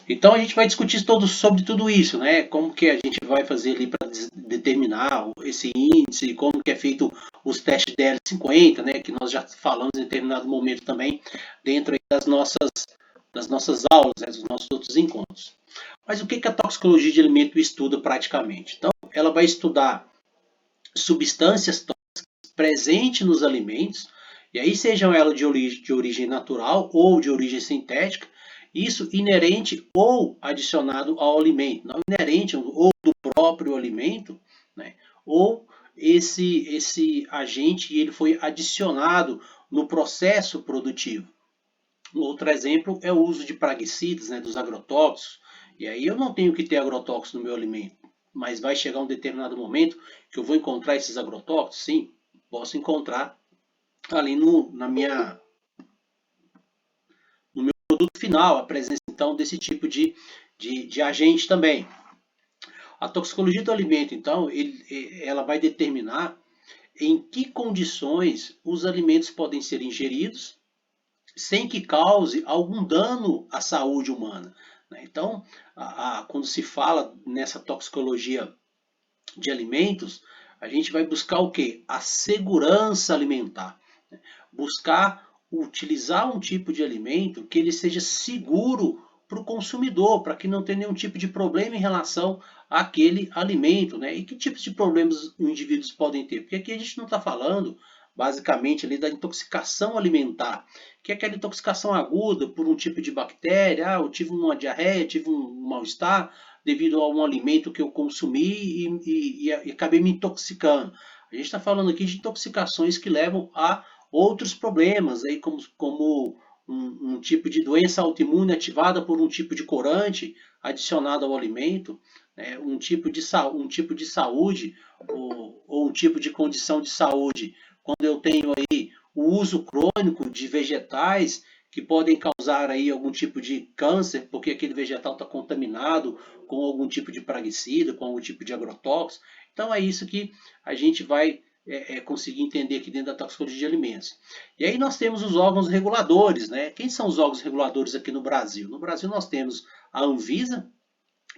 Então a gente vai discutir sobre tudo isso, né? Como que a gente vai fazer ali para determinar esse índice, como que é feito os testes DL50, né? Que nós já falamos em determinado momento também, dentro aí das nossas aulas, né? Dos nossos outros encontros. Mas o que que a toxicologia de alimento estuda praticamente? Então, ela vai estudar substâncias tóxicas presentes nos alimentos, e aí sejam elas de origem natural ou de origem sintética, isso inerente ou adicionado ao alimento, não inerente ou do próprio alimento, né? Ou esse agente ele foi adicionado no processo produtivo. Um outro exemplo é o uso de praguicidas, né, dos agrotóxicos. E aí eu não tenho que ter agrotóxicos no meu alimento, mas vai chegar um determinado momento que eu vou encontrar esses agrotóxicos? Sim, posso encontrar ali no meu produto final, a presença então desse tipo de agente também. A toxicologia do alimento, então, ela vai determinar em que condições os alimentos podem ser ingeridos sem que cause algum dano à saúde humana, né? Então, quando se fala nessa toxicologia de alimentos, a gente vai buscar o quê? A segurança alimentar. Buscar utilizar um tipo de alimento que ele seja seguro para o consumidor, para que não tenha nenhum tipo de problema em relação àquele alimento, né? E que tipos de problemas os indivíduos podem ter? Porque aqui a gente não está falando basicamente ali da intoxicação alimentar, que é aquela intoxicação aguda por um tipo de bactéria, eu tive uma diarreia, tive um mal-estar devido a um alimento que eu consumi e acabei me intoxicando. A gente está falando aqui de intoxicações que levam a outros problemas, aí como um tipo de doença autoimune ativada por um tipo de corante adicionado ao alimento, né, um tipo de saúde ou um tipo de condição de saúde, quando eu tenho aí o uso crônico de vegetais que podem causar aí algum tipo de câncer, porque aquele vegetal está contaminado com algum tipo de praguicida, com algum tipo de agrotóxico. Então é isso que a gente vai conseguir entender aqui dentro da toxicologia de alimentos. E aí nós temos os órgãos reguladores, né? Quem são os órgãos reguladores aqui no Brasil? No Brasil nós temos a Anvisa,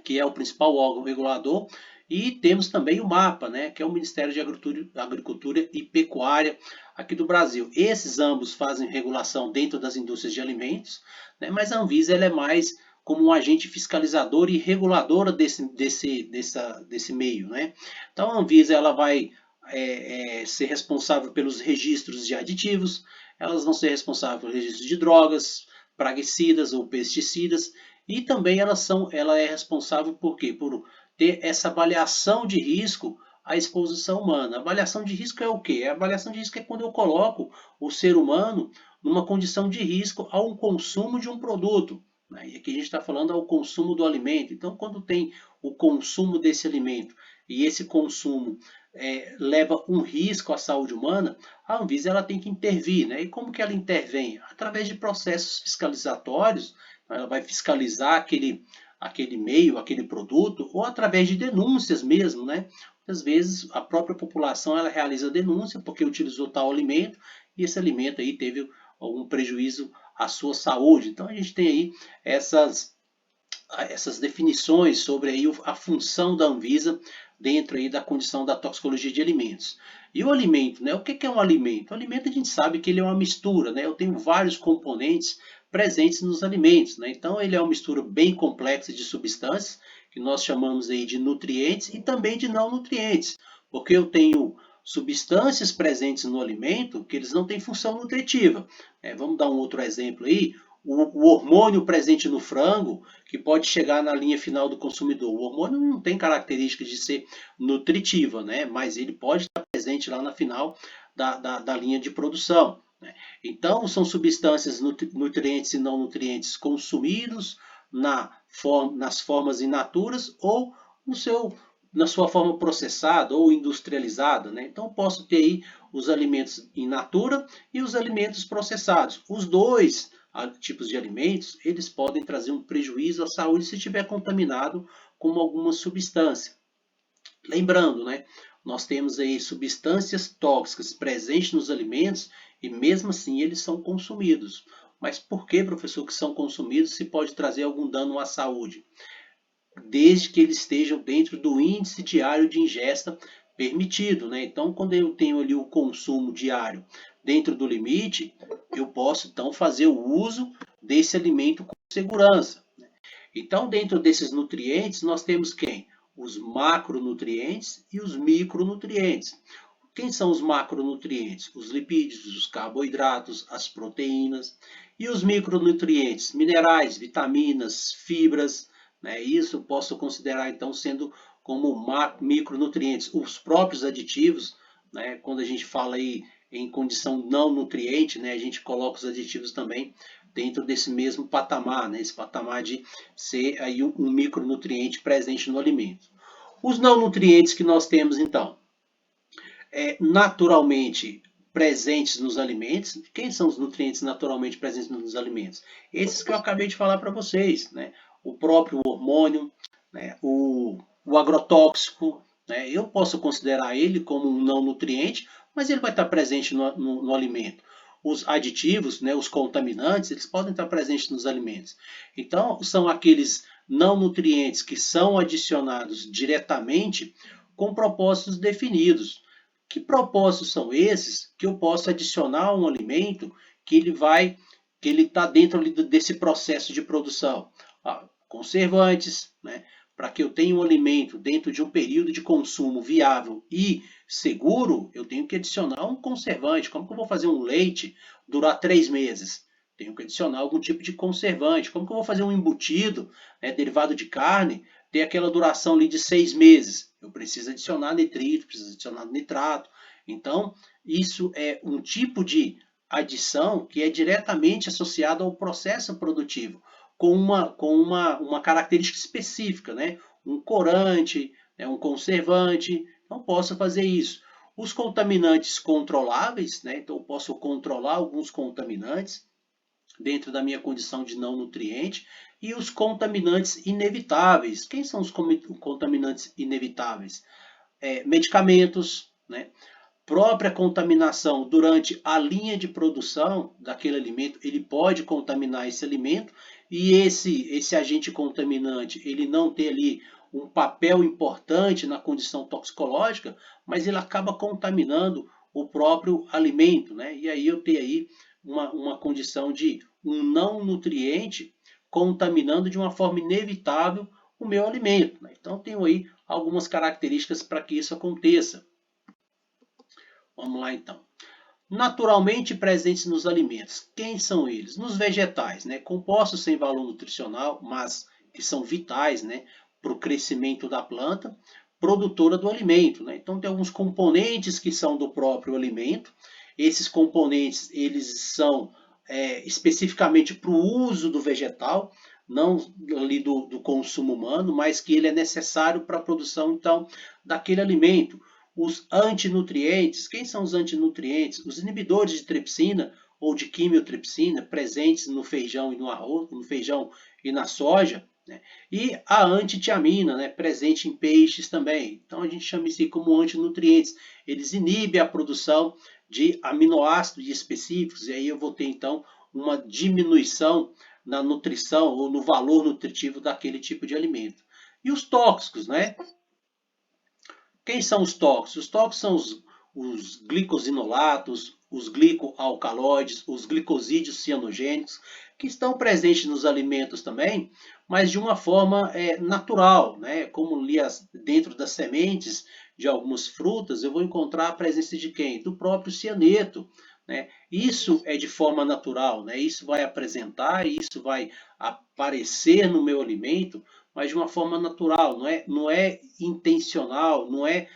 que é o principal órgão regulador, e temos também o MAPA, né, que é o Ministério de Agricultura e Pecuária aqui do Brasil. Esses ambos fazem regulação dentro das indústrias de alimentos, né, mas a Anvisa ela é mais como um agente fiscalizador e reguladora desse meio. Né? Então a Anvisa ela vai ser responsável pelos registros de aditivos, elas vão ser responsáveis pelos registros de drogas, praguicidas ou pesticidas, e também ela é responsável por quê? Por ter essa avaliação de risco à exposição humana. A avaliação de risco é o quê? A avaliação de risco é quando eu coloco o ser humano numa condição de risco ao consumo de um produto. Né? E aqui a gente está falando ao consumo do alimento. Então, quando tem o consumo desse alimento e esse consumo leva um risco à saúde humana, a Anvisa ela tem que intervir. Né? E como que ela intervém? Através de processos fiscalizatórios. Ela vai fiscalizar aquele meio, aquele produto, ou através de denúncias mesmo, né? Às vezes a própria população ela realiza denúncia porque utilizou tal alimento e esse alimento aí teve algum prejuízo à sua saúde. Então a gente tem aí essas definições sobre aí a função da Anvisa dentro aí da condição da toxicologia de alimentos. E o alimento, né? O que é um alimento? O alimento a gente sabe que ele é uma mistura, né? Eu tenho vários componentes presentes nos alimentos, né? Então ele é uma mistura bem complexa de substâncias que nós chamamos aí de nutrientes e também de não nutrientes, porque eu tenho substâncias presentes no alimento que eles não têm função nutritiva. Vamos dar um outro exemplo aí. O hormônio presente no frango, que pode chegar na linha final do consumidor. O hormônio não tem características de ser nutritiva, né? Mas ele pode estar presente lá na final da linha de produção. Né? Então, são substâncias nutrientes e não nutrientes consumidos nas formas in naturas ou na sua forma processada ou industrializada. Né? Então, posso ter aí os alimentos in natura e os alimentos processados. Os dois tipos de alimentos, eles podem trazer um prejuízo à saúde se estiver contaminado com alguma substância. Lembrando, né, nós temos aí substâncias tóxicas presentes nos alimentos e mesmo assim eles são consumidos. Mas por que, professor, que são consumidos se pode trazer algum dano à saúde? Desde que eles estejam dentro do índice diário de ingesta permitido, né? Então, quando eu tenho ali o consumo diário dentro do limite, eu posso então fazer o uso desse alimento com segurança. Então, dentro desses nutrientes, nós temos quem? Os macronutrientes e os micronutrientes. Quem são os macronutrientes? Os lipídios, os carboidratos, as proteínas. E os micronutrientes? Minerais, vitaminas, fibras. Né? Isso eu posso considerar então sendo como micronutrientes. Os próprios aditivos, né? Quando a gente fala aí em condição não nutriente, né? A gente coloca os aditivos também dentro desse mesmo patamar, né? Esse patamar de ser aí um micronutriente presente no alimento. Os não nutrientes que nós temos então, naturalmente presentes nos alimentos. Quem são os nutrientes naturalmente presentes nos alimentos? Esses que eu acabei de falar para vocês, né? O próprio hormônio, né? O agrotóxico, né? Eu posso considerar ele como um não nutriente, mas ele vai estar presente no alimento. Os aditivos, né? Os contaminantes, eles podem estar presentes nos alimentos. Então, são aqueles não nutrientes que são adicionados diretamente com propósitos definidos. Que propósitos são esses que eu posso adicionar a um alimento que ele está dentro desse processo de produção? Conservantes, né? Para que eu tenha um alimento dentro de um período de consumo viável e seguro, eu tenho que adicionar um conservante. Como que eu vou fazer um leite durar 3 meses? Tenho que adicionar algum tipo de conservante. Como que eu vou fazer um embutido, né, derivado de carne, ter aquela duração ali de 6 meses? Eu preciso adicionar nitrito, preciso adicionar nitrato. Então, isso é um tipo de adição que é diretamente associado ao processo produtivo, com uma característica específica, né? Um corante, né? Um conservante. Não posso fazer isso. Os contaminantes controláveis, né? Então, eu posso controlar alguns contaminantes dentro da minha condição de não nutriente, e os contaminantes inevitáveis. Quem são os contaminantes inevitáveis? Medicamentos, né? Própria contaminação durante a linha de produção daquele alimento, ele pode contaminar esse alimento, e esse agente contaminante, ele não tem ali um papel importante na condição toxicológica, mas ele acaba contaminando o próprio alimento, né? E aí eu tenho aí uma condição de um não nutriente contaminando de uma forma inevitável o meu alimento, né? Então tenho aí algumas características para que isso aconteça. Vamos lá então. Naturalmente presentes nos alimentos. Quem são eles? Nos vegetais, né? Compostos sem valor nutricional, mas que são vitais, né, para o crescimento da planta produtora do alimento, né? Então tem alguns componentes que são do próprio alimento. Esses componentes eles são especificamente para o uso do vegetal, não ali do consumo humano, mas que ele é necessário para a produção então daquele alimento. Os antinutrientes, quem são os antinutrientes? Os inibidores de tripsina ou de quimiotripsina presentes no feijão e no arroz, no feijão e na soja, né? E a antitiamina, né, presente em peixes também. Então a gente chama isso como antinutrientes. Eles inibem a produção de aminoácidos específicos, e aí eu vou ter então uma diminuição na nutrição ou no valor nutritivo daquele tipo de alimento. E os tóxicos, né? Quem são os tóxicos? Os tóxicos são os glicosinolatos, os glicoalcaloides, os glicosídeos cianogênicos, que estão presentes nos alimentos também, mas de uma forma natural, né? Como ali dentro das sementes de algumas frutas, eu vou encontrar a presença de quem? Do próprio cianeto, né? Isso é de forma natural, né? Isso vai apresentar, isso vai aparecer no meu alimento, mas de uma forma natural, não é intencional, não é,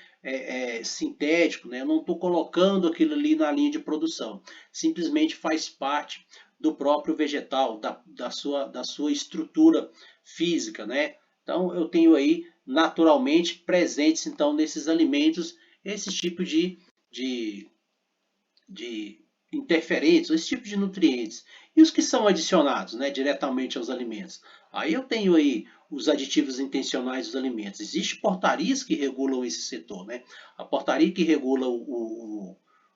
sintético, né? Eu não estou colocando aquilo ali na linha de produção, simplesmente faz parte do próprio vegetal, da sua estrutura física, né? Então eu tenho aí naturalmente presentes então nesses alimentos esse tipo de interferentes, esse tipo de nutrientes. E os que são adicionados, né, diretamente aos alimentos? Aí eu tenho aí os aditivos intencionais dos alimentos. Existem portarias que regulam esse setor, né? A portaria que regula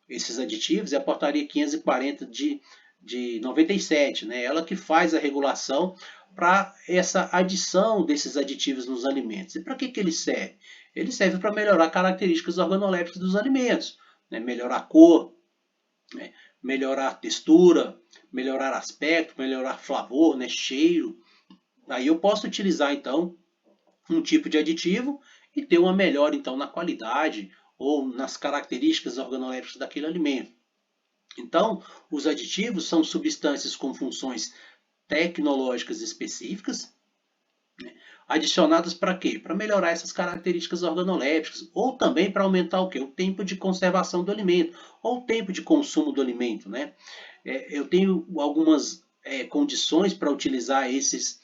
esses aditivos é a portaria 540 de de 97, né? Ela que faz a regulação para essa adição desses aditivos nos alimentos. E para que ele serve? Ele serve para melhorar características organolépticas dos alimentos, né? Melhorar a cor, né? Melhorar a textura, melhorar aspecto, melhorar flavor, né? Cheiro. Aí eu posso utilizar então um tipo de aditivo e ter uma melhora então na qualidade ou nas características organolépticas daquele alimento. Então, os aditivos são substâncias com funções tecnológicas específicas, né, adicionadas para quê? Para melhorar essas características organolépticas, ou também para aumentar o quê? O tempo de conservação do alimento, ou o tempo de consumo do alimento, né? Eu tenho algumas condições para utilizar esses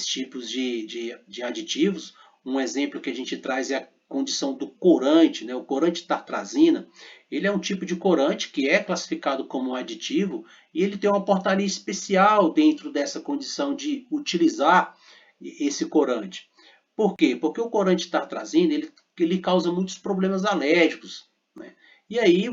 tipos de aditivos. Um exemplo que a gente traz é a condição do corante, né? O corante tartrazina, ele é um tipo de corante que é classificado como aditivo e ele tem uma portaria especial dentro dessa condição de utilizar esse corante. Por quê? Porque o corante tartrazina ele causa muitos problemas alérgicos, né? E aí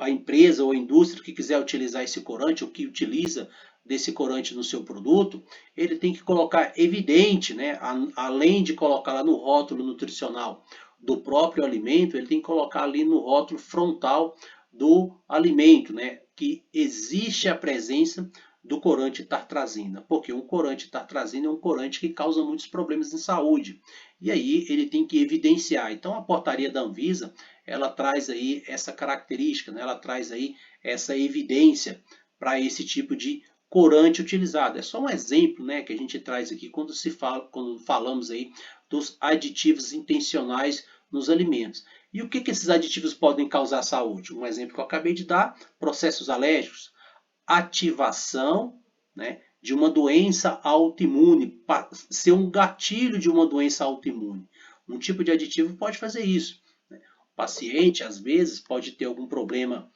a empresa ou a indústria que quiser utilizar esse corante, ou que utiliza desse corante no seu produto, ele tem que colocar evidente, né? Além de colocar lá no rótulo nutricional do próprio alimento, ele tem que colocar ali no rótulo frontal do alimento, né? Que existe a presença do corante tartrazina, porque o corante tartrazina é um corante que causa muitos problemas em saúde. E aí ele tem que evidenciar. Então a portaria da Anvisa, ela traz aí essa característica, né? Ela traz aí essa evidência para esse tipo de corante utilizado. É só um exemplo, né, que a gente traz aqui quando falamos aí dos aditivos intencionais nos alimentos. E o que esses aditivos podem causar à saúde? Um exemplo que eu acabei de dar, processos alérgicos, ativação, né, de uma doença autoimune, ser um gatilho de uma doença autoimune. Um tipo de aditivo pode fazer isso. Né? O paciente, às vezes, pode ter algum problema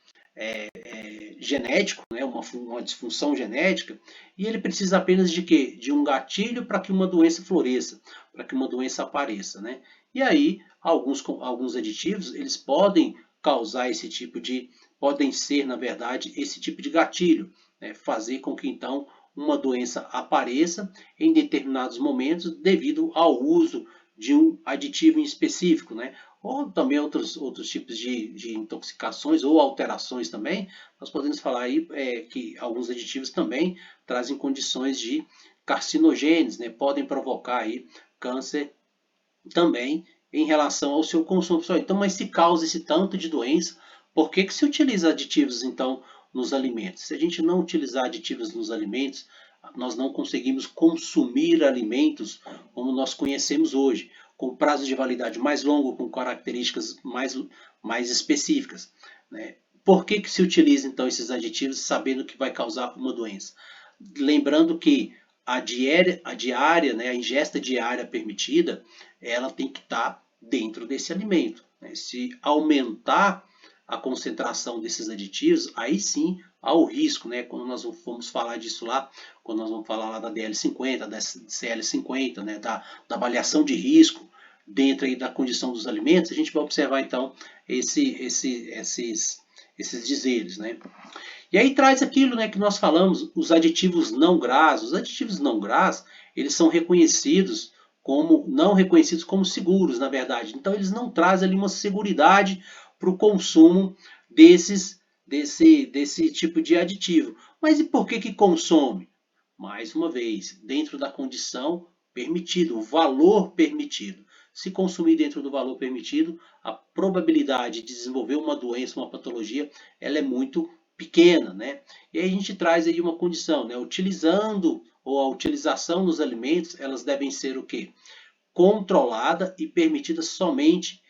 genético, né, uma disfunção genética, e ele precisa apenas de quê? De um gatilho para que uma doença floresça, para que uma doença apareça. Né? E aí, alguns aditivos, eles podem causar esse tipo de, podem ser, na verdade, esse tipo de gatilho, né? Fazer com que, então, uma doença apareça em determinados momentos devido ao uso de um aditivo em específico, né? Ou também outros tipos de intoxicações ou alterações também. Nós podemos falar aí que alguns aditivos também trazem condições de carcinogêneos, né? Podem provocar aí câncer também em relação ao seu consumo. Então, mas se causa esse tanto de doença, por que se utiliza aditivos então nos alimentos? Se a gente não utilizar aditivos nos alimentos, nós não conseguimos consumir alimentos como nós conhecemos hoje, com prazo de validade mais longo, com características mais específicas. Né? Por que se utiliza então esses aditivos sabendo que vai causar uma doença? Lembrando que a diária, né, a ingesta diária permitida, ela tem que estar dentro desse alimento. Né? Se aumentar a concentração desses aditivos, aí sim há o risco, né? Quando nós vamos falar disso lá, quando nós vamos falar lá da DL50, da CL50, né? da avaliação de risco dentro aí da condição dos alimentos, a gente vai observar então esses dizeres, né? E aí traz aquilo, né, que nós falamos, os aditivos não GRAS. Os aditivos não GRAS, eles são reconhecidos como não reconhecidos como seguros, na verdade. Então eles não trazem ali uma seguridade para o consumo desse tipo de aditivo. Mas e por que consome? Mais uma vez, dentro da condição permitida, o valor permitido. Se consumir dentro do valor permitido, a probabilidade de desenvolver uma doença, uma patologia, ela é muito pequena, né? E aí a gente traz aí uma condição, né? Utilizando ou a utilização dos alimentos, elas devem ser o quê? Controlada e permitida somente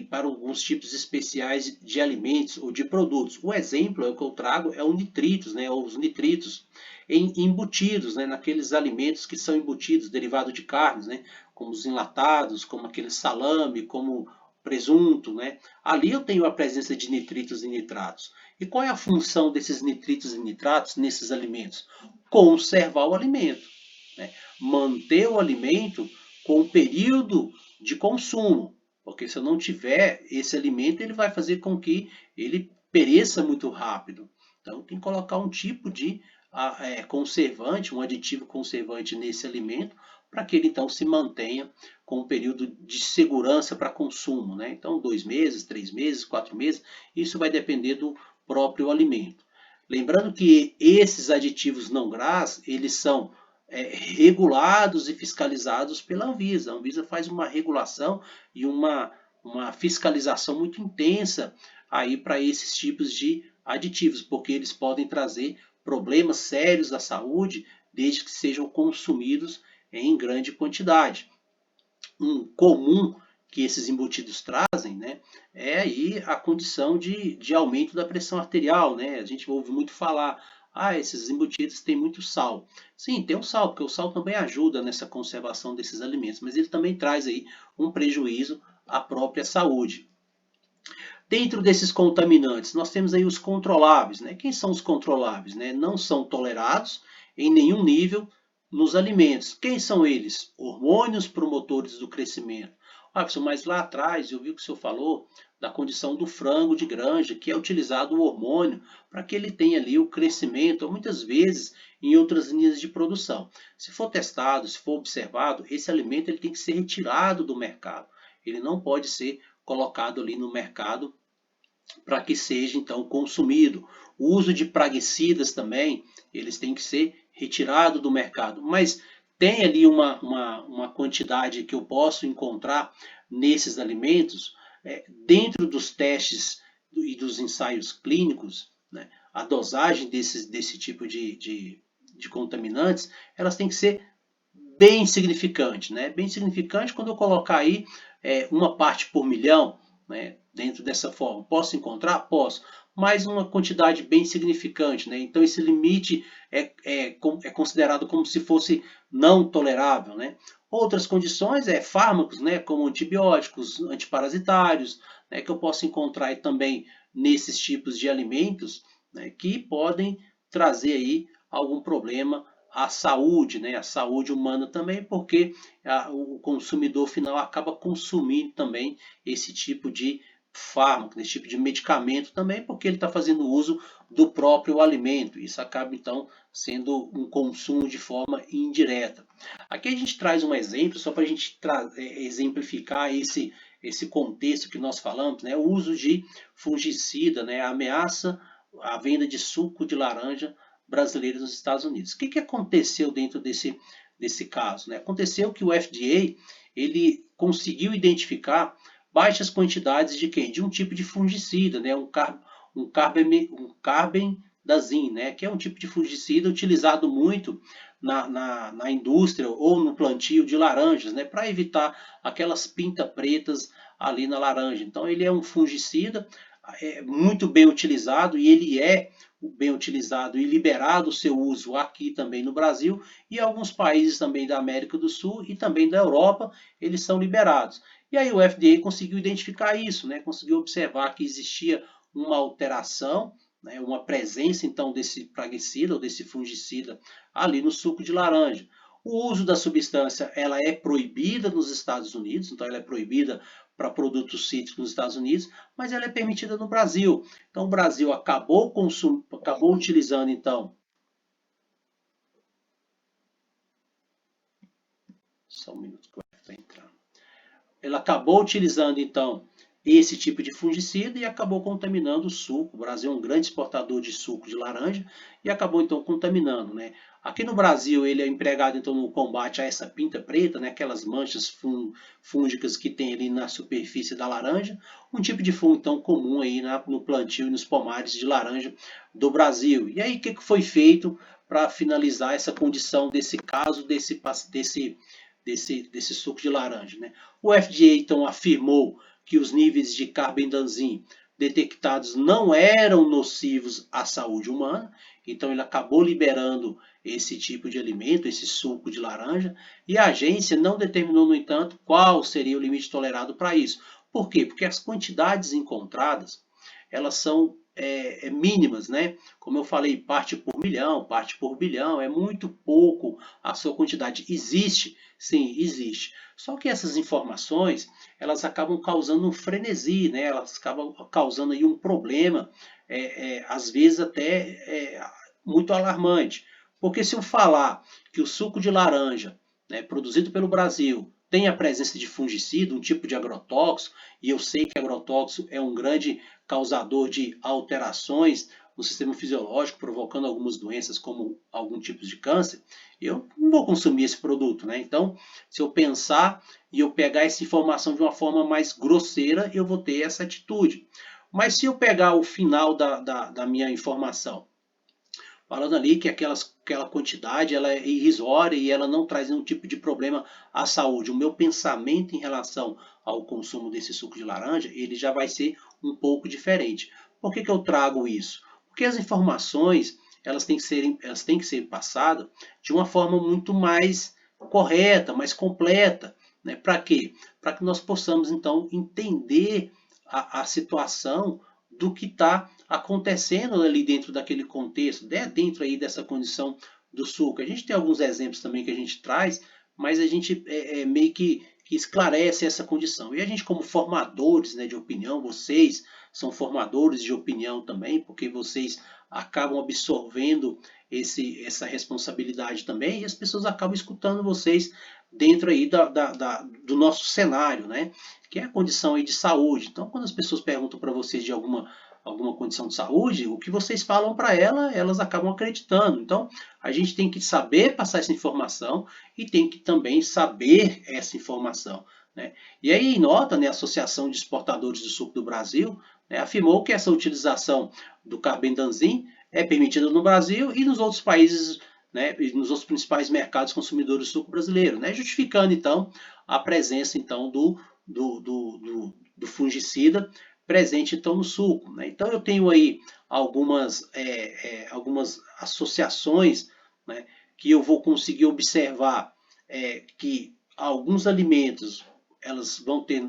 para alguns tipos especiais de alimentos ou de produtos. O exemplo é o que eu trago é o nitritos, né? Os nitritos embutidos, né? Naqueles alimentos que são embutidos, derivado de carnes, né? Como os enlatados, como aquele salame, como presunto, né? Ali eu tenho a presença de nitritos e nitratos. E qual é a função desses nitritos e nitratos nesses alimentos? Conservar o alimento, né? Manter o alimento com o período de consumo, porque se eu não tiver esse alimento, ele vai fazer com que ele pereça muito rápido. Então tem que colocar um tipo de conservante, um aditivo conservante nesse alimento, para que ele então se mantenha com um período de segurança para consumo, né? Então 2 meses, 3 meses, 4 meses, isso vai depender do próprio alimento. Lembrando que esses aditivos não GRAS, eles são regulados e fiscalizados pela Anvisa. A Anvisa faz uma regulação e uma fiscalização muito intensa aí para esses tipos de aditivos, porque eles podem trazer problemas sérios à saúde desde que sejam consumidos em grande quantidade. Um comum que esses embutidos trazem, né, é aí a condição de aumento da pressão arterial, né? A gente ouve muito falar, esses embutidos têm muito sal. Sim, tem o sal, porque o sal também ajuda nessa conservação desses alimentos, mas ele também traz aí um prejuízo à própria saúde. Dentro desses contaminantes, nós temos aí os controláveis, né? Quem são os controláveis, né? Não são tolerados em nenhum nível nos alimentos. Quem são eles? Hormônios promotores do crescimento. Professor, mas lá atrás eu vi que o senhor falou da condição do frango de granja, que é utilizado o hormônio para que ele tenha ali o crescimento, ou muitas vezes em outras linhas de produção. Se for testado, se for observado, esse alimento ele tem que ser retirado do mercado. Ele não pode ser colocado ali no mercado para que seja então consumido. O uso de praguicidas também, eles têm que ser retirados do mercado. Mas tem ali uma quantidade que eu posso encontrar nesses alimentos, dentro dos testes e dos ensaios clínicos, né, a dosagem desse tipo de contaminantes, elas têm que ser bem significante, né? Bem significante quando eu colocar aí uma parte por milhão, né? Dentro dessa forma. Posso encontrar? Posso. Mas uma quantidade bem significante, né? Então esse limite é considerado como se fosse não tolerável, né? Outras condições fármacos, né? Como antibióticos, antiparasitários, né? Que eu posso encontrar aí também nesses tipos de alimentos, né? Que podem trazer aí algum problema à saúde, né? A saúde humana também, porque o consumidor final acaba consumindo também esse tipo de fármaco, esse tipo de medicamento também, porque ele está fazendo uso do próprio alimento. Isso acaba, então, sendo um consumo de forma indireta. Aqui a gente traz um exemplo, só para a gente exemplificar esse contexto que nós falamos, né? O uso de fungicida, né? Ameaça a venda de suco de laranja brasileiros nos Estados Unidos. O que aconteceu dentro desse caso, né? Aconteceu que o FDA ele conseguiu identificar baixas quantidades de quem? De um tipo de fungicida, né? um carbendazim, né? Que é um tipo de fungicida utilizado muito na indústria ou no plantio de laranjas, né? Para evitar aquelas pintas pretas ali na laranja. Então ele é um fungicida muito bem utilizado e ele é bem utilizado e liberado o seu uso aqui também no Brasil e alguns países também da América do Sul e também da Europa, eles são liberados. E aí o FDA conseguiu identificar isso, né? Conseguiu observar que existia uma alteração, né? Uma presença então desse praguicida ou desse fungicida ali no suco de laranja. O uso da substância ela é proibida nos Estados Unidos, então ela é proibida para produtos cítricos nos Estados Unidos, mas ela é permitida no Brasil. Então o Brasil acabou utilizando então. Só um minuto que o F está entrando. Ela acabou utilizando então esse tipo de fungicida e acabou contaminando o suco. O Brasil é um grande exportador de suco de laranja e acabou então contaminando, né? Aqui no Brasil ele é empregado então no combate a essa pinta preta, né? Aquelas manchas fúngicas que tem ali na superfície da laranja, um tipo de fungo então comum aí no plantio e nos pomares de laranja do Brasil. E aí o que foi feito para finalizar essa condição desse caso desse suco de laranja, né? O FDA então afirmou que os níveis de carbendazim detectados não eram nocivos à saúde humana, então ele acabou liberando esse tipo de alimento, esse suco de laranja, e a agência não determinou, no entanto, qual seria o limite tolerado para isso. Por quê? Porque as quantidades encontradas, elas são mínimas, né? Como eu falei, parte por milhão, parte por bilhão, é muito pouco a sua quantidade. Existe? Sim, existe. Só que essas informações, elas acabam causando um frenesi, né? Elas acabam causando aí um problema às vezes até muito alarmante. Porque se eu falar que o suco de laranja, né, produzido pelo Brasil tem a presença de fungicida, um tipo de agrotóxico, e eu sei que agrotóxico é um grande causador de alterações no sistema fisiológico, provocando algumas doenças como algum tipo de câncer, eu não vou consumir esse produto, né? Então, se eu pensar e eu pegar essa informação de uma forma mais grosseira, eu vou ter essa atitude. Mas se eu pegar o final da minha informação, falando ali que aquela quantidade ela é irrisória e ela não traz nenhum tipo de problema à saúde. O meu pensamento em relação ao consumo desse suco de laranja, ele já vai ser um pouco diferente. Por que eu trago isso? Porque as informações elas têm que ser passadas de uma forma muito mais correta, mais completa. Né? Para quê? Para que nós possamos, então, entender a situação do que está acontecendo ali dentro daquele contexto, né? Dentro aí dessa condição do suco. A gente tem alguns exemplos também que a gente traz, mas a gente meio que esclarece essa condição. E a gente, como formadores, né, de opinião, vocês são formadores de opinião também, porque vocês acabam absorvendo essa responsabilidade também, e as pessoas acabam escutando vocês dentro aí do nosso cenário, né? Que é a condição aí de saúde. Então, quando as pessoas perguntam para vocês de alguma condição de saúde, o que vocês falam para elas acabam acreditando. Então, a gente tem que saber passar essa informação e tem que também saber essa informação. Né? E aí, nota, né, a Associação de Exportadores do Suco do Brasil, né, afirmou que essa utilização do carbendanzim é permitida no Brasil e nos outros países, né, nos outros principais mercados consumidores do suco brasileiro, né, justificando, então, a presença então, do fungicida presente então no suco. Né? Então eu tenho aí algumas associações, né, que eu vou conseguir observar que alguns alimentos elas vão ter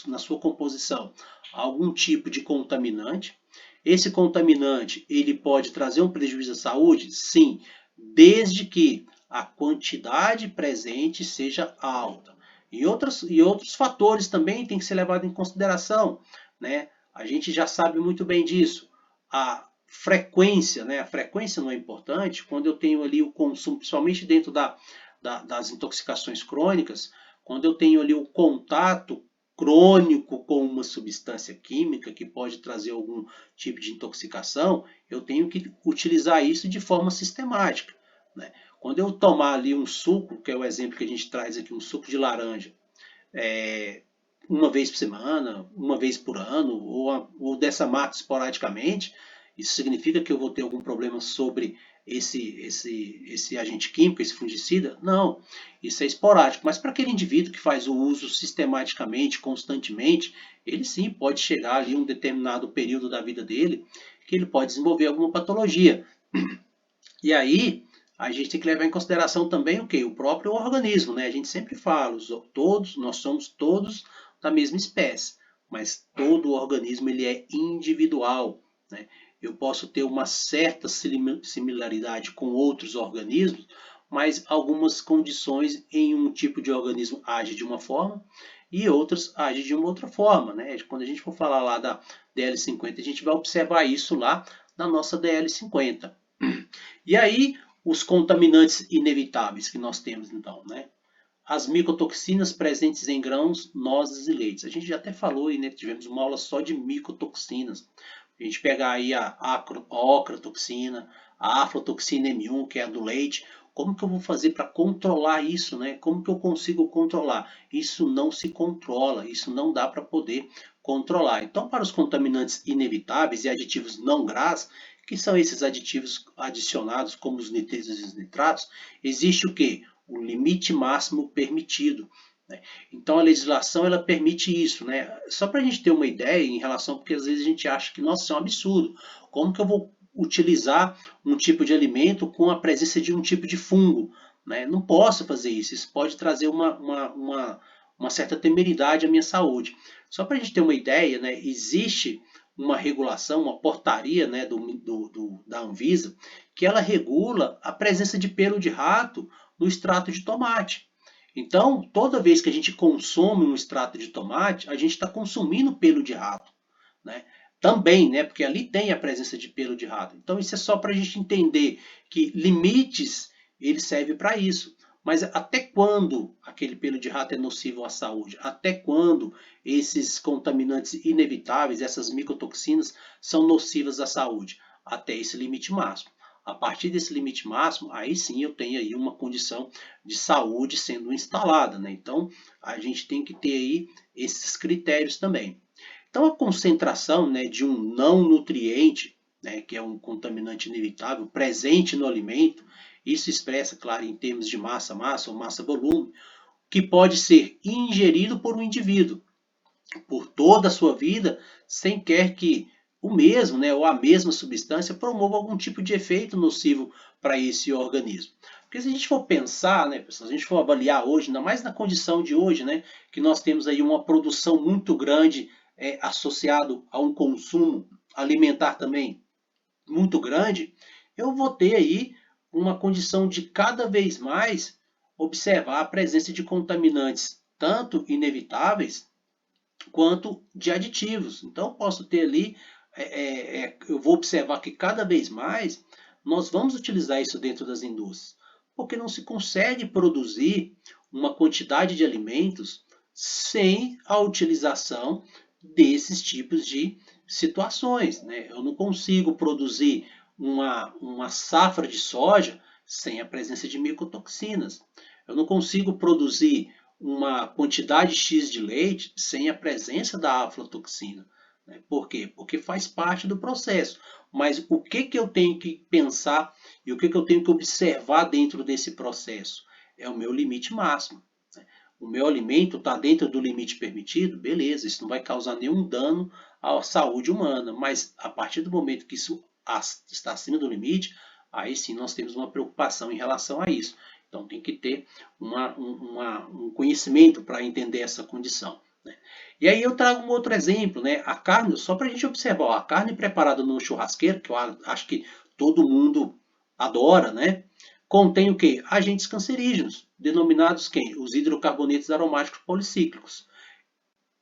na sua composição algum tipo de contaminante. Esse contaminante ele pode trazer um prejuízo à saúde? Sim, desde que a quantidade presente seja alta. E outros fatores também têm que ser levados em consideração. Né? A gente já sabe muito bem disso. A frequência, né? A frequência não é importante. Quando eu tenho ali o consumo, principalmente dentro das intoxicações crônicas, quando eu tenho ali o contato crônico com uma substância química que pode trazer algum tipo de intoxicação, eu tenho que utilizar isso de forma sistemática. Né? Quando eu tomar ali um suco, que é o exemplo que a gente traz aqui, um suco de laranja, uma vez por semana, uma vez por ano, ou dessa marca esporadicamente, isso significa que eu vou ter algum problema sobre esse agente químico, esse fungicida? Não, isso é esporádico. Mas para aquele indivíduo que faz o uso sistematicamente, constantemente, ele sim pode chegar ali um determinado período da vida dele que ele pode desenvolver alguma patologia. E aí, a gente tem que levar em consideração também o que? O próprio organismo, né? A gente sempre fala, nós somos todos da mesma espécie, mas todo o organismo ele é individual, né? Eu posso ter uma certa similaridade com outros organismos, mas algumas condições em um tipo de organismo age de uma forma e outras agem de uma outra forma, né? Quando a gente for falar lá da DL50, a gente vai observar isso lá na nossa DL50. E aí, os contaminantes inevitáveis que nós temos, então, né? As micotoxinas presentes em grãos, nozes e leites. A gente já até falou e né, tivemos uma aula só de micotoxinas. A gente pegar aí a ocratoxina, a aflatoxina M1, que é a do leite. Como que eu vou fazer para controlar isso, né? Como que eu consigo controlar? Isso não se controla, isso não dá para poder controlar. Então, para os contaminantes inevitáveis e aditivos não GRAS, que são esses aditivos adicionados, como os nitritos e os nitratos, existe o quê? O limite máximo permitido. Né? Então a legislação ela permite isso. Né? Só para a gente ter uma ideia em relação, porque às vezes a gente acha que, nossa, isso é um absurdo. Como que eu vou utilizar um tipo de alimento com a presença de um tipo de fungo? Né? Não posso fazer isso. Isso pode trazer uma certa temeridade à minha saúde. Só para a gente ter uma ideia, né? Existe uma regulação, uma portaria né, da Anvisa, que ela regula a presença de pelo de rato no extrato de tomate. Então, toda vez que a gente consome um extrato de tomate, a gente está consumindo pelo de rato. Né? também, né? Porque ali tem a presença de pelo de rato. Então isso é só para a gente entender que limites ele serve para isso. Mas até quando aquele pelo de rato é nocivo à saúde? Até quando esses contaminantes inevitáveis, essas micotoxinas, são nocivas à saúde? Até esse limite máximo. A partir desse limite máximo, aí sim eu tenho aí uma condição de saúde sendo instalada, né? Então a gente tem que ter aí esses critérios também. Então a concentração, né, de um não nutriente, né, que é um contaminante inevitável, presente no alimento, isso expressa, claro, em termos de massa ou massa-volume, que pode ser ingerido por um indivíduo por toda a sua vida, sem quer que o mesmo, né, ou a mesma substância promova algum tipo de efeito nocivo para esse organismo. Porque se a gente for pensar, né, pessoal, se a gente for avaliar hoje, ainda mais na condição de hoje, né, que nós temos aí uma produção muito grande associado a um consumo alimentar também muito grande, eu vou ter aí uma condição de cada vez mais observar a presença de contaminantes, tanto inevitáveis quanto de aditivos. Então, posso ter ali, eu vou observar que cada vez mais nós vamos utilizar isso dentro das indústrias, porque não se consegue produzir uma quantidade de alimentos sem a utilização desses tipos de situações, né? Eu não consigo produzir uma safra de soja sem a presença de micotoxinas. Eu não consigo produzir uma quantidade X de leite sem a presença da aflatoxina. Né? Por quê? Porque faz parte do processo. Mas o que, que eu tenho que pensar e o que, que eu tenho que observar dentro desse processo? É o meu limite máximo. Né? O meu alimento está dentro do limite permitido? Beleza, isso não vai causar nenhum dano à saúde humana. Mas a partir do momento que isso está acima do limite, aí sim nós temos uma preocupação em relação a isso. Então tem que ter um conhecimento para entender essa condição. Né? E aí eu trago um outro exemplo, né? A carne, só para a gente observar, ó, a carne preparada no churrasqueiro, que eu acho que todo mundo adora, né? Contém o quê? Agentes cancerígenos, denominados quem? Os hidrocarbonetos aromáticos policíclicos.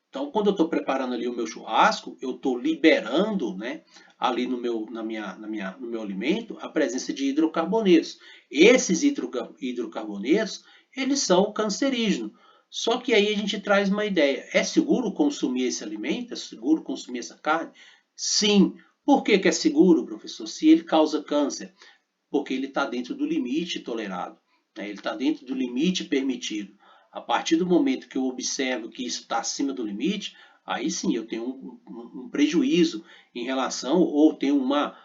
Então, quando eu estou preparando ali o meu churrasco, eu estou liberando, né, ali no meu alimento a presença de hidrocarbonetos. Esses hidrocarbonetos, eles são cancerígenos. Só que aí a gente traz uma ideia. É seguro consumir esse alimento? É seguro consumir essa carne? Sim. Por que, que é seguro, professor? Se ele causa câncer? Porque ele está dentro do limite tolerado. Né? Ele está dentro do limite permitido. A partir do momento que eu observo que isso está acima do limite, aí sim eu tenho um prejuízo em relação, ou tenho uma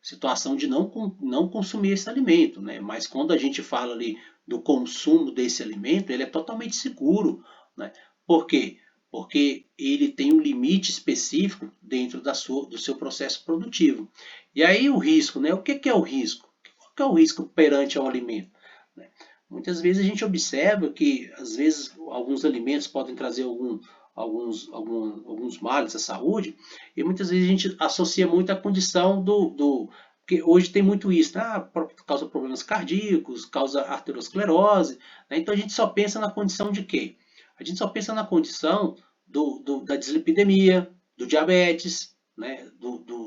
situação de não consumir esse alimento. Né? Mas quando a gente fala ali do consumo desse alimento, ele é totalmente seguro. Né? Por quê? Porque ele tem um limite específico dentro do seu processo produtivo. E aí o risco, né? O que é o risco? Qual que é o risco perante ao alimento? Né? Muitas vezes a gente observa que, às vezes, alguns alimentos podem trazer alguns males à saúde, e muitas vezes a gente associa muito a condição porque hoje tem muito isso, né? Causa problemas cardíacos, causa arteriosclerose, né? Então a gente só pensa na condição de quê? A gente só pensa na condição da dislipidemia, do diabetes, né?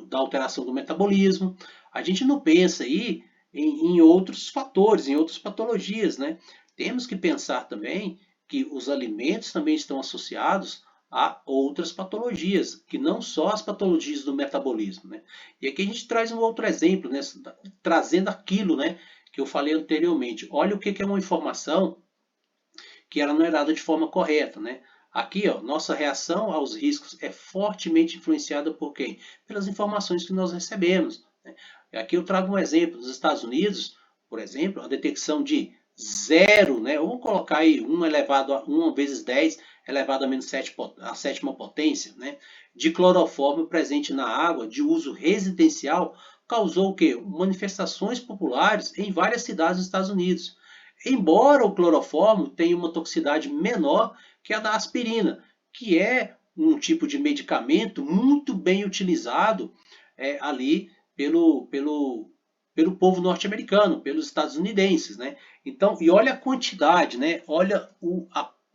Da alteração do metabolismo. A gente não pensa aí em outros fatores, em outras patologias, né? Temos que pensar também que os alimentos também estão associados a outras patologias, que não só as patologias do metabolismo, né? E aqui a gente traz um outro exemplo, né? Trazendo aquilo, né, que eu falei anteriormente. Olha o que é uma informação que ela não é dada de forma correta, né? Aqui, ó, nossa reação aos riscos é fortemente influenciada por quem? Pelas informações que nós recebemos. Né? Aqui eu trago um exemplo. Nos Estados Unidos, por exemplo, a detecção de zero, né? Vamos colocar aí 1 elevado a 1 vezes 10 elevado a menos 7, a sétima potência, né? De clorofórmio presente na água de uso residencial causou o quê? Manifestações populares em várias cidades dos Estados Unidos. Embora o clorofórmio tenha uma toxicidade menor que a da aspirina, que é um tipo de medicamento muito bem utilizado ali pelo povo norte-americano, pelos estadunidenses, né? Então, e olha a quantidade, né? Olha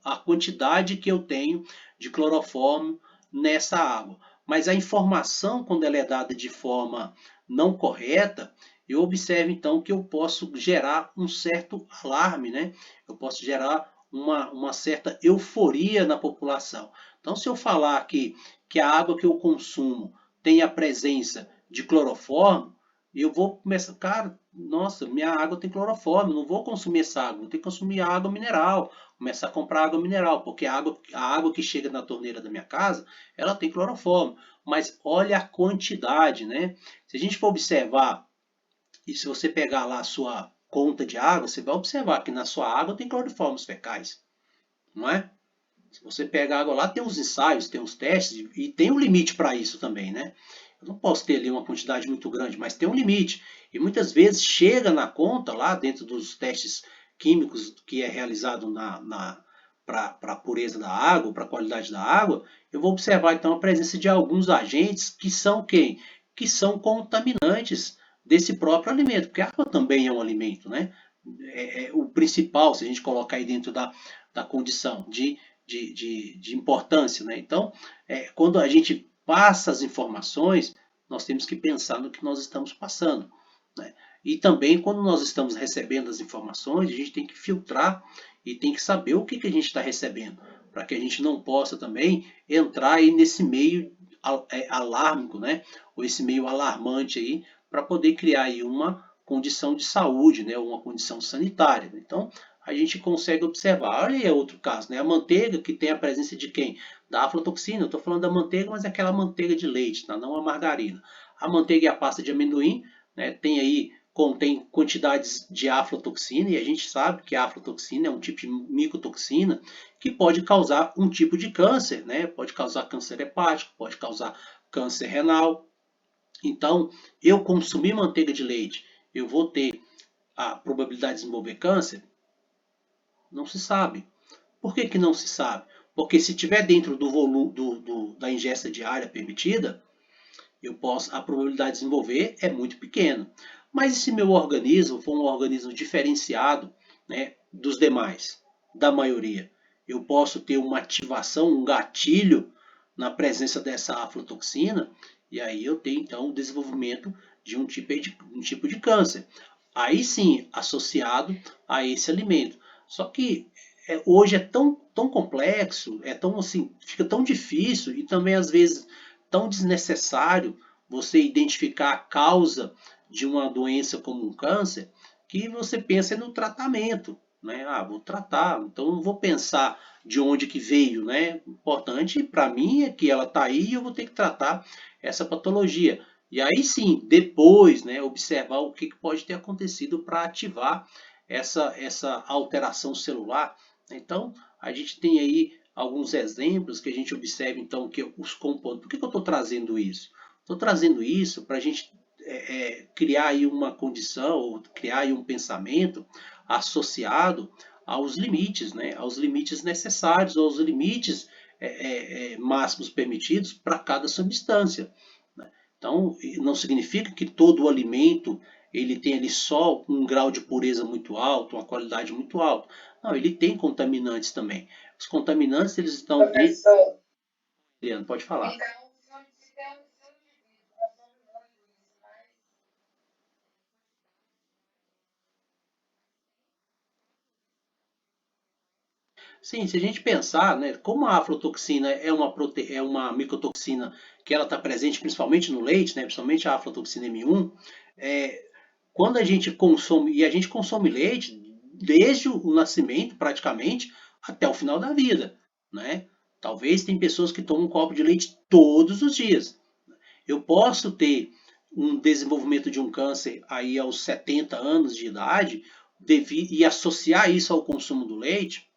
a quantidade que eu tenho de clorofórmio nessa água. Mas a informação, quando ela é dada de forma não correta, eu observo então que eu posso gerar um certo alarme, né? Eu posso gerar uma certa euforia na população. Então, se eu falar que a água que eu consumo tem a presença de cloroformo, eu vou começar, cara, nossa, minha água tem cloroformo, não vou consumir essa água, vou ter que consumir água mineral, começar a comprar água mineral, porque a água que chega na torneira da minha casa, ela tem cloroformo. Mas olha a quantidade, né? Se a gente for observar, e se você pegar lá a sua conta de água, você vai observar que na sua água tem cloriformos fecais, não é? Se você pega a água lá, tem uns ensaios, tem uns testes, e tem um limite para isso também, né? Eu não posso ter ali uma quantidade muito grande, mas tem um limite. E muitas vezes chega na conta, lá dentro dos testes químicos que é realizado para a pureza da água, para a qualidade da água, eu vou observar então a presença de alguns agentes que são quem? Que são contaminantes desse próprio alimento, porque a água também é um alimento, né? É o principal, se a gente colocar aí dentro da condição de importância, né? Então, quando a gente passa as informações, nós temos que pensar no que nós estamos passando, né? E também, quando nós estamos recebendo as informações, a gente tem que filtrar e tem que saber o que a gente está recebendo, para que a gente não possa também entrar aí nesse meio alármico, né? Ou esse meio alarmante aí, para poder criar aí uma condição de saúde, né? Uma condição sanitária. Então, a gente consegue observar. Olha aí outro caso, né? A manteiga que tem a presença de quem? Da aflatoxina. Eu estou falando da manteiga, mas é aquela manteiga de leite, tá? Não a margarina. A manteiga e a pasta de amendoim, né? Contém quantidades de aflatoxina, e a gente sabe que a aflatoxina é um tipo de micotoxina que pode causar um tipo de câncer, né? Pode causar câncer hepático, pode causar câncer renal. Então, eu consumir manteiga de leite, eu vou ter a probabilidade de desenvolver câncer? Não se sabe. Por que não se sabe? Porque se tiver dentro do volume da ingesta diária permitida, a probabilidade de desenvolver é muito pequena. Mas e se meu organismo for um organismo diferenciado, né, dos demais, da maioria? Eu posso ter uma ativação, um gatilho na presença dessa aflatoxina, e aí eu tenho então o desenvolvimento de um tipo de câncer. Aí sim, associado a esse alimento. Só que hoje é tão complexo, tão assim, fica tão difícil e também às vezes tão desnecessário você identificar a causa de uma doença como um câncer, que você pensa no tratamento, né? Ah, vou tratar, então não vou pensar de onde que veio, né? O importante para mim é que ela está aí e eu vou ter que tratar essa patologia. E aí sim, depois, né, observar o que pode ter acontecido para ativar essa alteração celular. Então, a gente tem aí alguns exemplos que a gente observa, então, que os componentes. Por que eu estou trazendo isso? Estou trazendo isso para a gente criar aí uma condição, ou criar aí um pensamento associado aos limites, né? Aos limites necessários, aos limites máximos permitidos para cada substância. Né? Então, não significa que todo o alimento ele tem ali só um grau de pureza muito alto, uma qualidade muito alta. Não, ele tem contaminantes também. Os contaminantes, eles estão dentro. Adriano, pode falar. Sim, se a gente pensar, né, como a aflatoxina é uma micotoxina que ela está presente principalmente no leite, né, principalmente a aflatoxina M1, é, quando a gente consome, e a gente consome leite desde o nascimento praticamente até o final da vida, né? Talvez tem pessoas que tomam um copo de leite todos os dias. Eu posso ter um desenvolvimento de um câncer aí aos 70 anos de idade e associar isso ao consumo do leite?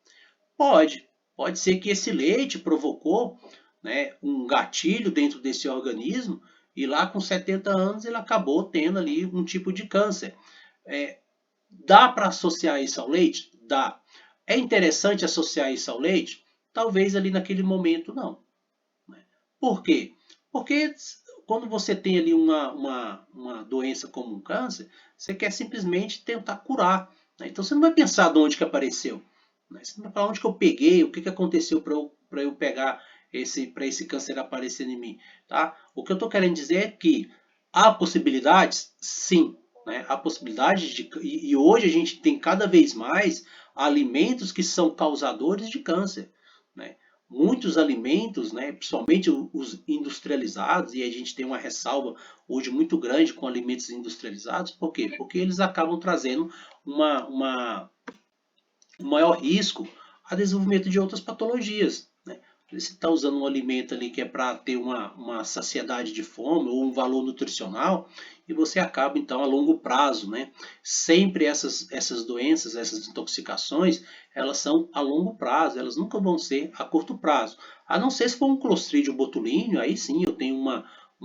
Pode. Pode ser que esse leite provocou, né, um gatilho dentro desse organismo e lá com 70 anos ele acabou tendo ali um tipo de câncer. É, dá para associar isso ao leite? Dá. É interessante associar isso ao leite? Talvez ali naquele momento não. Né? Por quê? Porque quando você tem ali uma doença como um câncer, você quer simplesmente tentar curar. Né? Então você não vai pensar de onde que apareceu. Né? Você não vai falar onde que eu peguei, o que, que aconteceu para eu pegar para esse câncer aparecer em mim, tá? O que eu estou querendo dizer é que há possibilidades, sim, né? Há possibilidades e hoje a gente tem cada vez mais alimentos que são causadores de câncer, né? Muitos alimentos, né, principalmente os industrializados, e a gente tem uma ressalva hoje muito grande com alimentos industrializados, por quê? Porque eles acabam trazendo um maior risco a desenvolvimento de outras patologias, né? Você está usando um alimento ali que é para ter uma saciedade de fome ou um valor nutricional e você acaba então a longo prazo, né? Sempre essas doenças, essas intoxicações, elas são a longo prazo, elas nunca vão ser a curto prazo. A não ser se for um Clostridium botulíneo, aí sim eu tenho uma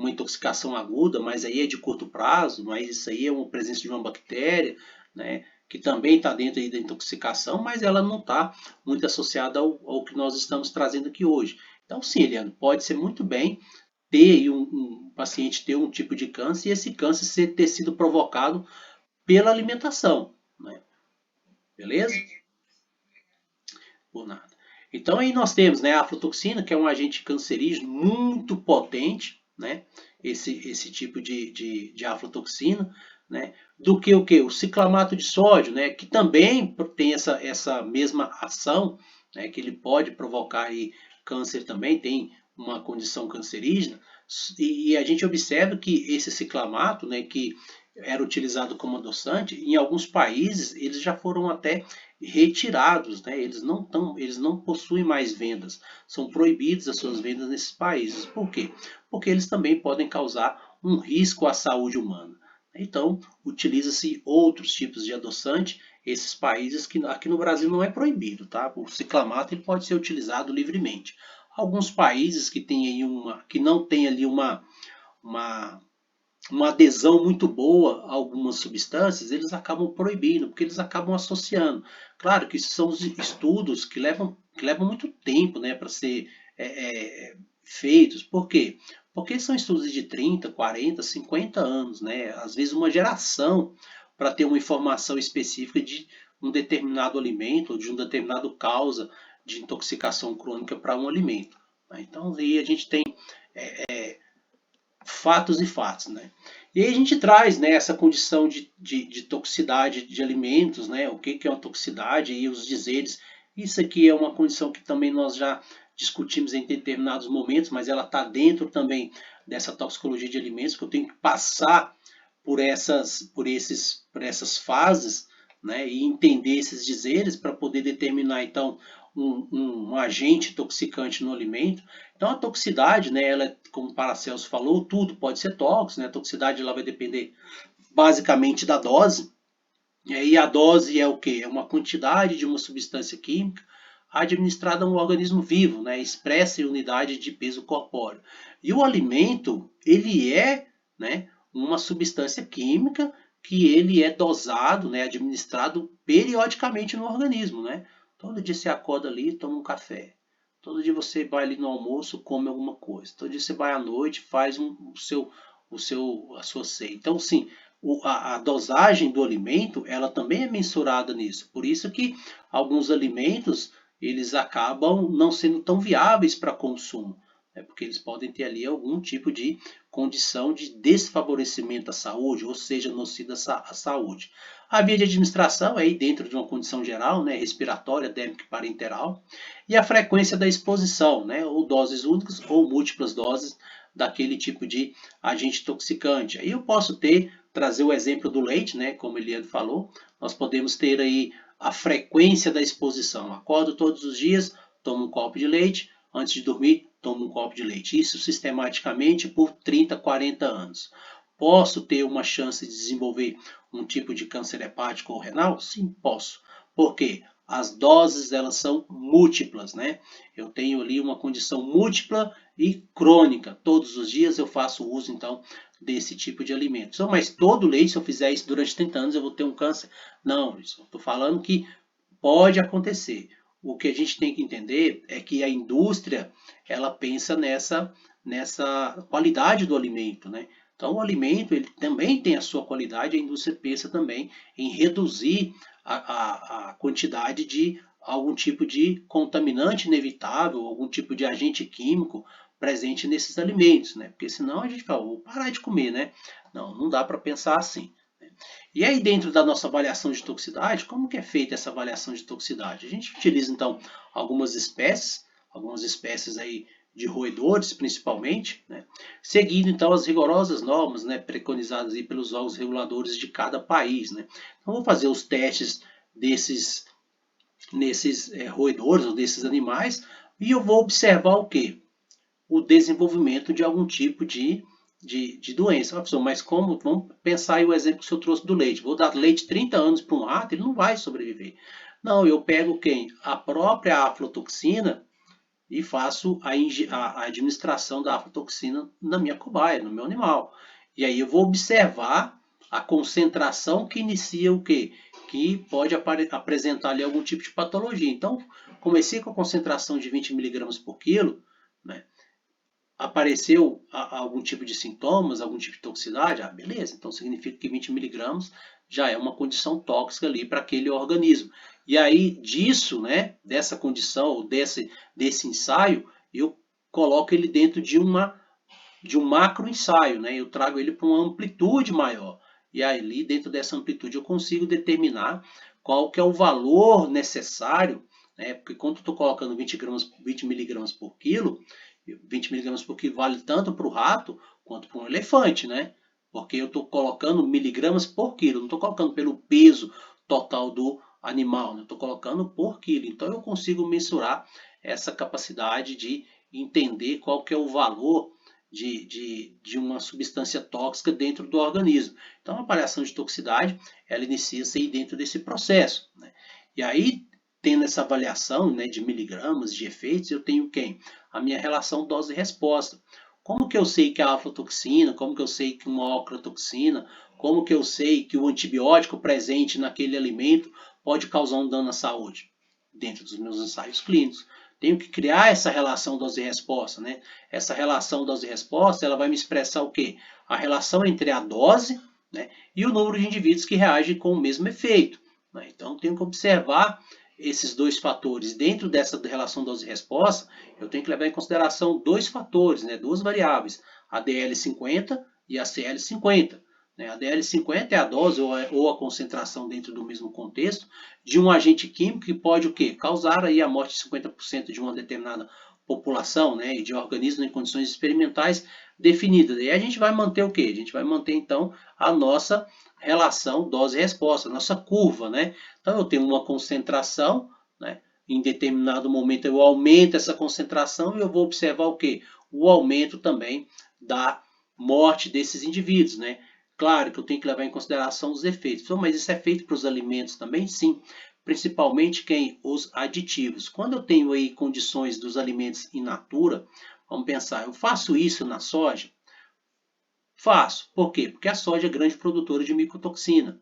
intoxicação aguda, mas aí é de curto prazo, mas isso aí é uma presença de uma bactéria, né? Que também está dentro aí da intoxicação, mas ela não está muito associada ao que nós estamos trazendo aqui hoje. Então, sim, Eliane, pode ser muito bem ter um paciente ter um tipo de câncer e esse câncer ter sido provocado pela alimentação, né? Beleza? Por nada. Então aí nós temos, né, a aflatoxina, que é um agente cancerígeno muito potente, né? Esse tipo de aflatoxina, né? Do que o que? O ciclamato de sódio, né? Que também tem essa mesma ação, né? Que ele pode provocar aí câncer também, tem uma condição cancerígena. E a gente observa que esse ciclamato, né? Que era utilizado como adoçante, em alguns países eles já foram até retirados, né? Eles não possuem mais vendas, são proibidas as suas vendas nesses países. Por quê? Porque eles também podem causar um risco à saúde humana. Então, utiliza-se outros tipos de adoçante, esses países que aqui no Brasil não é proibido, tá? O ciclamato ele pode ser utilizado livremente. Alguns países que tem aí que não tem ali uma uma adesão muito boa a algumas substâncias, eles acabam proibindo, porque eles acabam associando. Claro que isso são os estudos que levam muito tempo, né, para ser feitos. Por quê? Porque são estudos de 30, 40, 50 anos, né? Às vezes uma geração para ter uma informação específica de um determinado alimento ou de uma determinada causa de intoxicação crônica para um alimento. Né? Então, aí a gente tem fatos e fatos, né? E aí a gente traz, né, essa condição de toxicidade de alimentos, né? O que é uma toxicidade e os dizeres. Isso aqui é uma condição que também nós já discutimos em determinados momentos, mas ela está dentro também dessa toxicologia de alimentos, que eu tenho que passar por essas fases, né, e entender esses dizeres para poder determinar então um agente toxicante no alimento. Então a toxicidade, né, ela, como o Paracelso falou, tudo pode ser tóxico, né? A toxicidade ela vai depender basicamente da dose. E a dose é o quê? É uma quantidade de uma substância química administrada a um organismo vivo, né, expressa em unidade de peso corpóreo. E o alimento, ele é, né, uma substância química que ele é dosado, né, administrado periodicamente no organismo, né? Todo dia você acorda ali e toma um café. Todo dia você vai ali no almoço, come alguma coisa. Todo dia você vai à noite, faz a sua ceia. Então, sim, a dosagem do alimento, ela também é mensurada nisso. Por isso que alguns alimentos, eles acabam não sendo tão viáveis para consumo, né? Porque eles podem ter ali algum tipo de condição de desfavorecimento à saúde, ou seja, nociva à saúde. A via de administração é aí dentro de uma condição geral, né, respiratória, dérmica e parenteral, e a frequência da exposição, né, ou doses únicas ou múltiplas doses daquele tipo de agente intoxicante. Aí eu posso trazer o exemplo do leite, né, como Eliane falou, nós podemos ter aí a frequência da exposição. Acordo todos os dias, tomo um copo de leite, antes de dormir, tomo um copo de leite. Isso sistematicamente por 30, 40 anos. Posso ter uma chance de desenvolver um tipo de câncer hepático ou renal? Sim, posso. Por quê? As doses elas são múltiplas, né? Eu tenho ali uma condição múltipla e crônica. Todos os dias eu faço uso, então, desse tipo de alimento. Então, mas todo leite, se eu fizer isso durante 30 anos, eu vou ter um câncer? Não, estou falando que pode acontecer. O que a gente tem que entender é que a indústria, ela pensa nessa qualidade do alimento, né? Então, o alimento ele também tem a sua qualidade, a indústria pensa também em reduzir a quantidade de algum tipo de contaminante inevitável, algum tipo de agente químico presente nesses alimentos, né? Porque senão a gente fala, vou parar de comer, né? Não, não dá para pensar assim. E aí, dentro da nossa avaliação de toxicidade, como que é feita essa avaliação de toxicidade? A gente utiliza, então, algumas espécies aí de roedores, principalmente, né? Seguindo, então, as rigorosas normas, né, preconizadas aí pelos órgãos reguladores de cada país, né? Então, vou fazer os testes nesses roedores ou desses animais e eu vou observar o quê? O desenvolvimento de algum tipo de doença. Professor, mas como? Vamos pensar aí o exemplo que o senhor trouxe do leite. Vou dar leite 30 anos para um rato, ele não vai sobreviver. Não, eu pego quem? A própria aflatoxina e faço a administração da aflatoxina na minha cobaia, no meu animal. E aí eu vou observar a concentração que inicia o quê? Que pode apresentar ali algum tipo de patologia. Então, comecei com a concentração de 20 miligramas por quilo, né? Apareceu algum tipo de sintomas, algum tipo de toxicidade, beleza, então significa que 20 miligramas já é uma condição tóxica ali para aquele organismo. E aí, disso, né, dessa condição, desse ensaio, eu coloco ele dentro de um macro ensaio, né, eu trago ele para uma amplitude maior. E aí, dentro dessa amplitude, eu consigo determinar qual que é o valor necessário, né, porque quando eu estou colocando 20 miligramas por quilo, 20 miligramas por quilo vale tanto para o rato quanto para um elefante, né? Porque eu estou colocando miligramas por quilo, não estou colocando pelo peso total do animal, né? Estou colocando por quilo. Então eu consigo mensurar essa capacidade de entender qual que é o valor de uma substância tóxica dentro do organismo. Então a avaliação de toxicidade, ela inicia-se dentro desse processo, né? E aí, tendo essa avaliação, né, de miligramas, de efeitos, eu tenho quem? A minha relação dose-resposta. Como que eu sei que a aflatoxina, como que eu sei que uma ocratoxina, como que eu sei que o antibiótico presente naquele alimento pode causar um dano à saúde? Dentro dos meus ensaios clínicos. Tenho que criar essa relação dose-resposta, né? Essa relação dose-resposta, ela vai me expressar o quê? A relação entre a dose, né, e o número de indivíduos que reagem com o mesmo efeito, né? Então, tenho que observar esses dois fatores. Dentro dessa relação dose-resposta, eu tenho que levar em consideração dois fatores, né, duas variáveis, a DL50 e a CL50. A DL50 é a dose ou a concentração dentro do mesmo contexto de um agente químico que pode o quê? Causar aí a morte de 50% de uma determinada população, né, e de organismos em condições experimentais definidas. E a gente vai manter o quê? A gente vai manter então a nossa relação dose-resposta, a nossa curva, né? Então eu tenho uma concentração, né? Em determinado momento eu aumento essa concentração e eu vou observar o quê? O aumento também da morte desses indivíduos, né? Claro que eu tenho que levar em consideração os efeitos. Mas isso é feito para os alimentos também? Sim. Principalmente quem? Os aditivos. Quando eu tenho aí condições dos alimentos in natura, vamos pensar, eu faço isso na soja? Faço. Por quê? Porque a soja é grande produtora de micotoxina.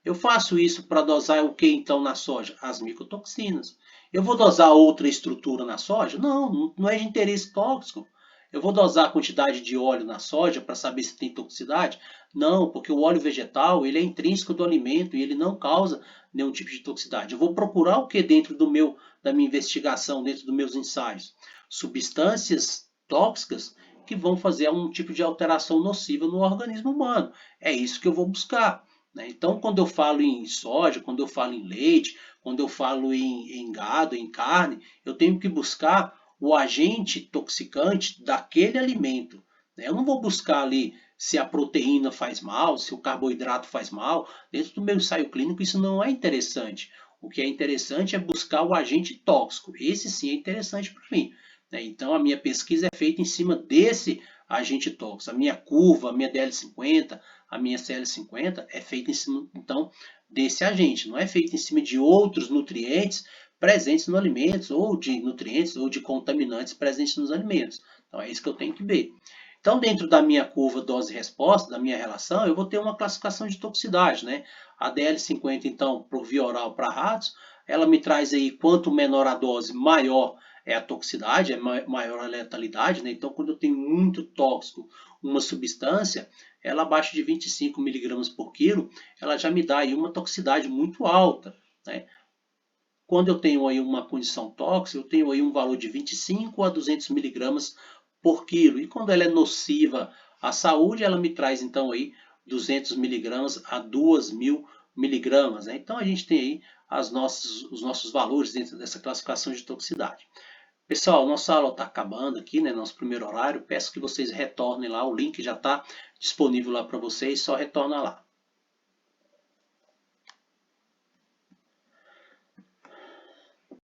Eu faço isso para dosar o que então na soja? As micotoxinas. Eu vou dosar outra estrutura na soja? Não, não é de interesse tóxico. Eu vou dosar a quantidade de óleo na soja para saber se tem toxicidade? Não, porque o óleo vegetal ele é intrínseco do alimento e ele não causa nenhum tipo de toxicidade. Eu vou procurar o que dentro da minha investigação, dentro dos meus ensaios? Substâncias tóxicas que vão fazer algum tipo de alteração nociva no organismo humano. É isso que eu vou buscar. Então, quando eu falo em soja, quando eu falo em leite, quando eu falo em gado, em carne, eu tenho que buscar o agente toxicante daquele alimento. Eu não vou buscar ali se a proteína faz mal, se o carboidrato faz mal. Dentro do meu ensaio clínico, isso não é interessante. O que é interessante é buscar o agente tóxico. Esse sim é interessante para mim. Então, a minha pesquisa é feita em cima desse agente tóxico. A minha curva, a minha DL50, a minha CL50 é feita em cima, então, desse agente. Não é feita em cima de outros nutrientes presentes no alimento, ou de nutrientes, ou de contaminantes presentes nos alimentos. Então, é isso que eu tenho que ver. Então, dentro da minha curva dose-resposta, da minha relação, eu vou ter uma classificação de toxicidade, né? A DL50, então, por via oral para ratos, ela me traz aí, quanto menor a dose, maior é a toxicidade, é maior a letalidade, né? Então, quando eu tenho muito tóxico, uma substância, ela abaixo de 25 miligramas por quilo, ela já me dá aí uma toxicidade muito alta, né? Quando eu tenho aí uma condição tóxica, eu tenho aí um valor de 25 a 200 miligramas por quilo. E quando ela é nociva à saúde, ela me traz então aí 200 miligramas a 2.000 miligramas. Né? Então a gente tem aí os nossos valores dentro dessa classificação de toxicidade. Pessoal, nossa aula está acabando aqui, né? Nosso primeiro horário. Peço que vocês retornem lá. O link já está disponível lá para vocês. Só retorna lá.